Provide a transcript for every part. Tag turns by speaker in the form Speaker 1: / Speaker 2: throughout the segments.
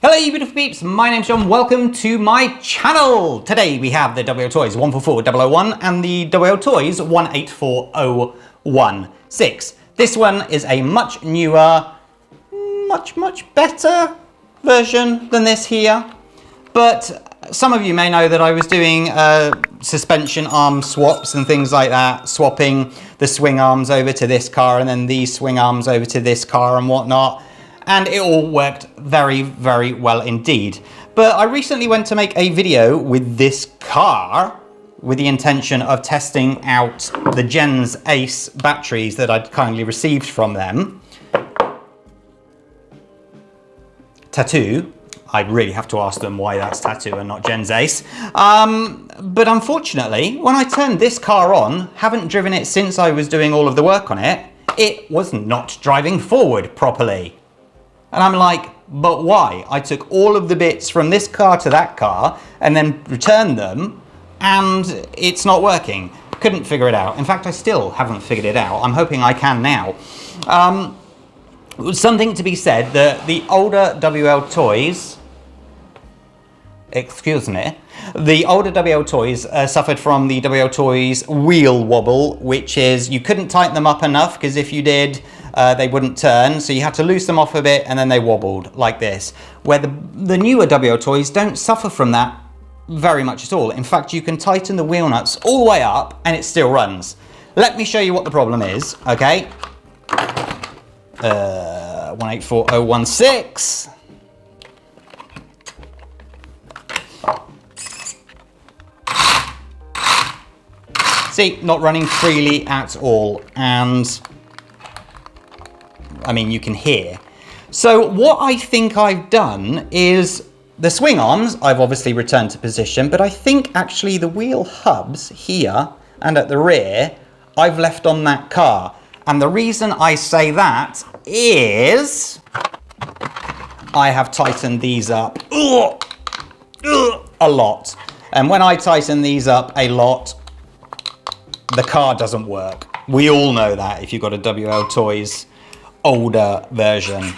Speaker 1: Hello you beautiful peeps, my name's John, welcome to my channel! Today we have the WL Toys 144001 and the WL Toys 144016. This one is a much newer, much better version than this here. But some of you may know that I was doing suspension arm swaps and things like that, swapping the swing arms over to this car and then these swing arms over to this car and whatnot. And it all worked very well indeed. But I recently went to make a video with this car with the intention of testing out the Gens Ace batteries that I'd kindly received from them. Tattoo. I really have to ask them why that's Tattoo and not Gens Ace. But unfortunately, when I turned this car on, haven't driven it since I was doing all of the work on it, it was not driving forward properly. And I'm like, but why? I took all of the bits from this car to that car and then returned them and it's not working. Couldn't figure it out. In fact, I still haven't figured it out. I'm hoping I can now. Something to be said that the older WL Toys, excuse me, the older WL Toys suffered from the WL Toys wheel wobble, which is you couldn't tighten them up enough because if you did, they wouldn't turn, so you had to loose them off a bit and then they wobbled like this. Where the newer WL Toys don't suffer from that very much at all. In fact, you can tighten the wheel nuts all the way up and it still runs. Let me show you what the problem is, okay? 184016. See, not running freely at all, and I mean, you can hear. So what I think I've done is the swing arms, I've obviously returned to position, but I think actually the wheel hubs here and at the rear, I've left on that car. And the reason I say that is I have tightened these up a lot. And when I tighten these up a lot, the car doesn't work. We all know that if you've got a WL Toys older version.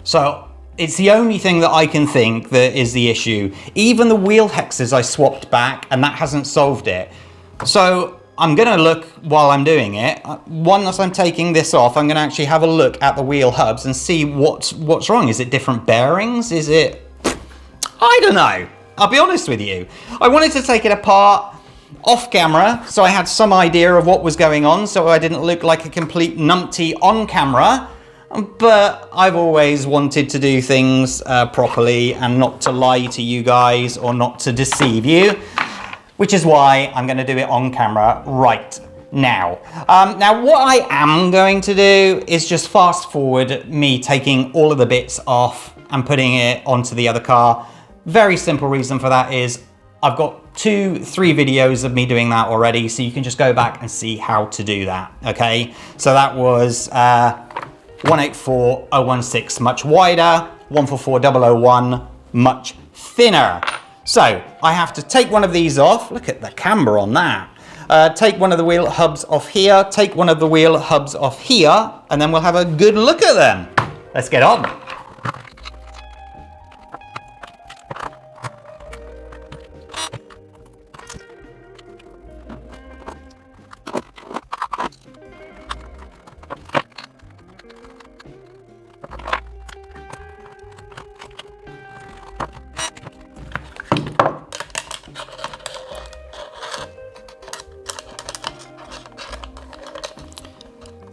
Speaker 1: So it's the only thing that I can think that is the issue. Even the wheel hexes I swapped back and that hasn't solved it. So I'm gonna look while I'm doing it. Once I'm taking this off, I'm gonna actually have a look at the wheel hubs and see what's wrong. Is it different bearings? Is it, I don't know. I'll be honest with you. I wanted to take it apart off camera, so I had some idea of what was going on, so I didn't look like a complete numpty on camera. But I've always wanted to do things properly and not to lie to you guys or not to deceive you, which is why I'm going to do it on camera right now. Now, what I am going to do is just fast forward me taking all of the bits off and putting it onto the other car. Very simple reason for that is I've got 2-3 videos of me doing that already, so you can just go back and see how to do that, okay? So that was 184016 much wider, 144001 much thinner. So I have to take one of these off. Look at the camber on that. Take one of the wheel hubs off here, take one of the wheel hubs off here, and then we'll have a good look at them. Let's get on.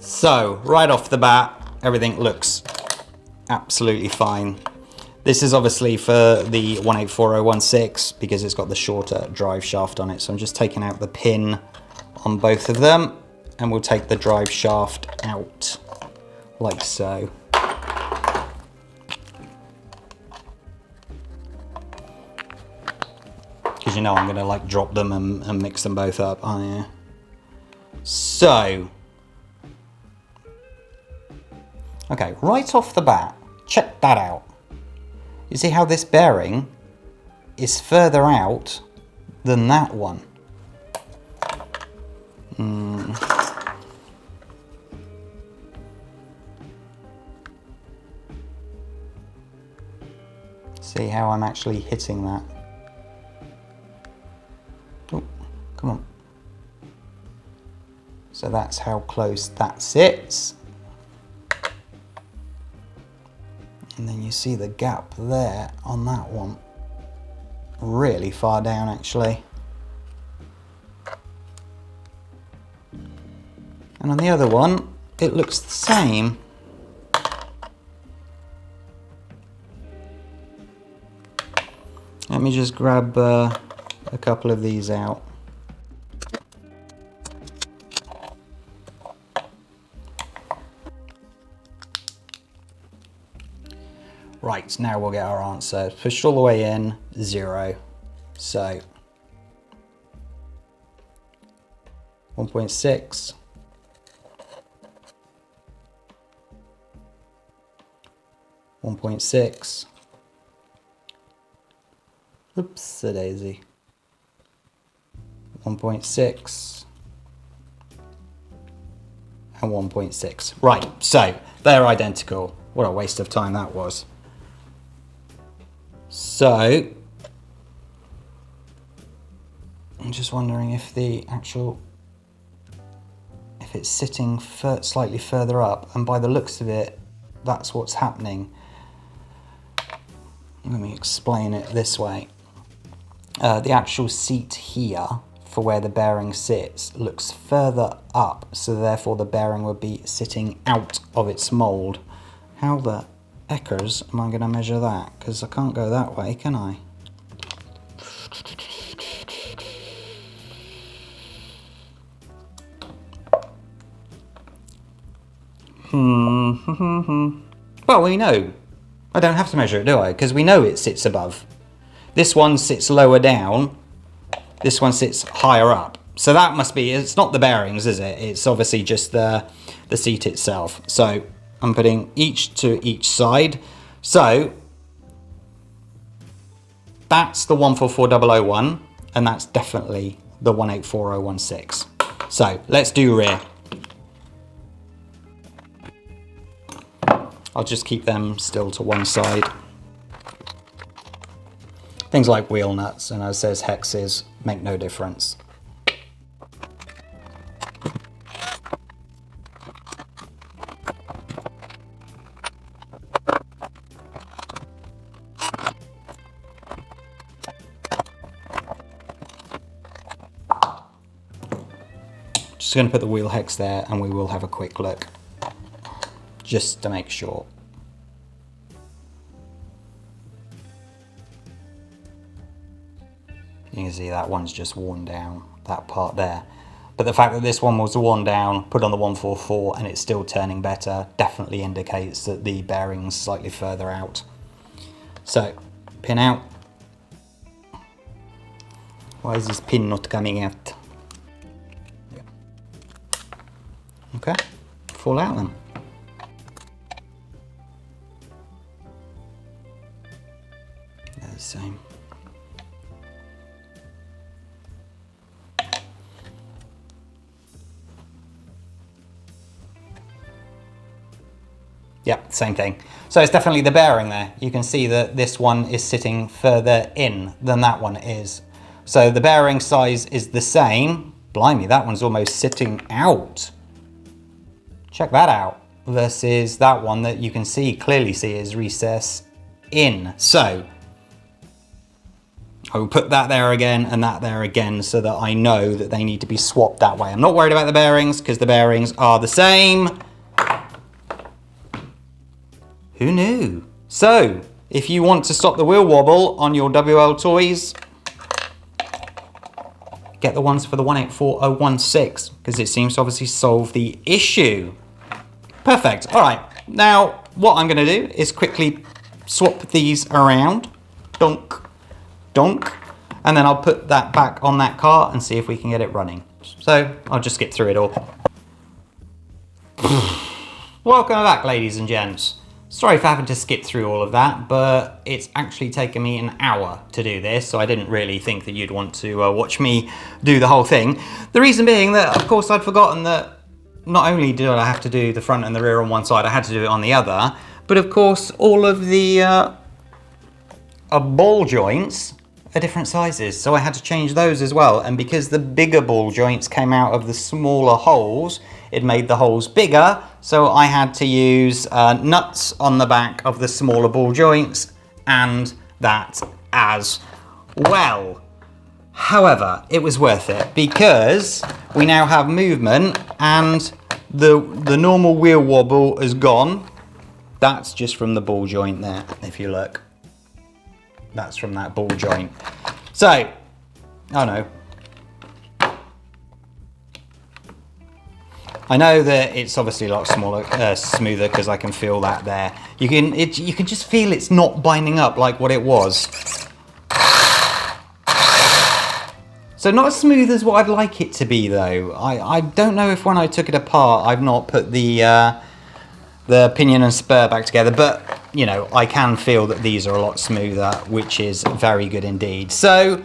Speaker 1: So, right off the bat, everything looks absolutely fine. This is obviously for the 184016 because it's got the shorter drive shaft on it. So I'm just taking out the pin on both of them and we'll take the drive shaft out like so. Because you know I'm gonna like drop them and mix them both up, aren't you? So, okay, right off the bat, check that out. You see how this bearing is further out than that one. See how I'm actually hitting that. Oh, come on. So that's how close that sits. And then you see the gap there on that one. Really far down actually. And on the other one, it looks the same. Let me just grab a couple of these out. Right, now we'll get our answer. Pushed all the way in, 0. So 1.6. 1.6. Oops, a daisy. 1.6 and 1.6. Right, so they're identical. What a waste of time that was. So I'm just wondering if the actual, if it's sitting slightly further up, and by the looks of it, that's what's happening. Let me explain it this way. The actual seat here for where the bearing sits looks further up, so therefore the bearing would be sitting out of its mould. How the heckers am I going to measure that? Because I can't go that way, can I? Well, we know. I don't have to measure it, do I? Because we know it sits above. This one sits lower down. This one sits higher up. So that must be, it's not the bearings, is it? It's obviously just the seat itself. So I'm putting each to each side. So that's the 144001, and that's definitely the 184016. So let's do rear. I'll just keep them still to one side. Things like wheel nuts and, as says, hexes make no difference. Just going to put the wheel hex there, and we will have a quick look just to make sure. You can see that one's just worn down, that part there. But the fact that this one was worn down, put on the 144, and it's still turning better, definitely indicates that the bearing's slightly further out. So, pin out. Why is this pin not coming out? Yeah. Okay, fall out then. They're the same. Yep, same thing. So it's definitely the bearing there. You can see that this one is sitting further in than that one is. So the bearing size is the same. Blimey, that one's almost sitting out. Check that out. Versus that one that you can see, clearly see is recess in. So I will put that there again and that there again so that I know that they need to be swapped that way. I'm not worried about the bearings because the bearings are the same. Who knew? So, if you want to stop the wheel wobble on your WL toys, get the ones for the 184016 because it seems to obviously solve the issue. Perfect. All right. Now, what I'm going to do is quickly swap these around. Donk, donk. And then I'll put that back on that car and see if we can get it running. So, I'll just skip through it all. Welcome back, ladies and gents. Sorry for having to skip through all of that, but it's actually taken me an hour to do this, so I didn't really think that you'd want to watch me do the whole thing. The reason being that, of course, I'd forgotten that not only did I have to do the front and the rear on one side, I had to do it on the other, but of course, all of the of ball joints are different sizes, so I had to change those as well. And because the bigger ball joints came out of the smaller holes, it made the holes bigger, so I had to use nuts on the back of the smaller ball joints and that as well. However, it was worth it because we now have movement and the normal wheel wobble is gone. That's just from the ball joint there, if you look. That's from that ball joint. So, oh no. I know that it's obviously a lot smaller, smoother because I can feel that there. You can just feel it's not binding up like what it was. So not as smooth as what I'd like it to be though. I don't know if when I took it apart I've not put the pinion and spur back together, but you know, I can feel that these are a lot smoother, which is very good indeed. So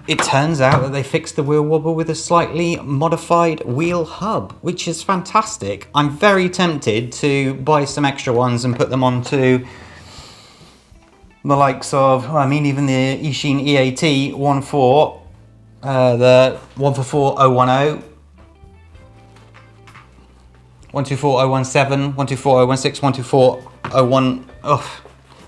Speaker 1: it turns out that they fixed the wheel wobble with a slightly modified wheel hub, which is fantastic. I'm very tempted to buy some extra ones and put them onto the likes of, I mean, even the Eachine EAT 1.4. The 144010, 124017, 124016, 124001. Oh,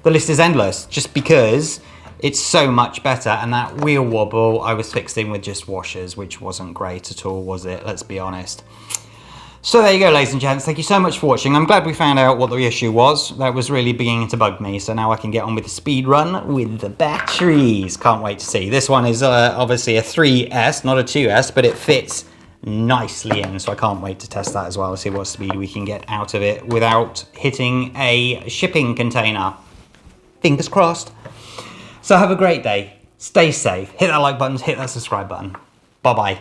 Speaker 1: the list is endless just because it's so much better. And that wheel wobble I was fixing with just washers, which wasn't great at all, was it? Let's be honest. So there you go, ladies and gents. Thank you so much for watching. I'm glad we found out what the issue was. That was really beginning to bug me. So now I can get on with the speed run with the batteries. Can't wait to see. This one is obviously a 3S, not a 2S, but it fits nicely in. So I can't wait to test that as well. See what speed we can get out of it without hitting a shipping container. Fingers crossed. So have a great day. Stay safe. Hit that like button. Hit that subscribe button. Bye-bye.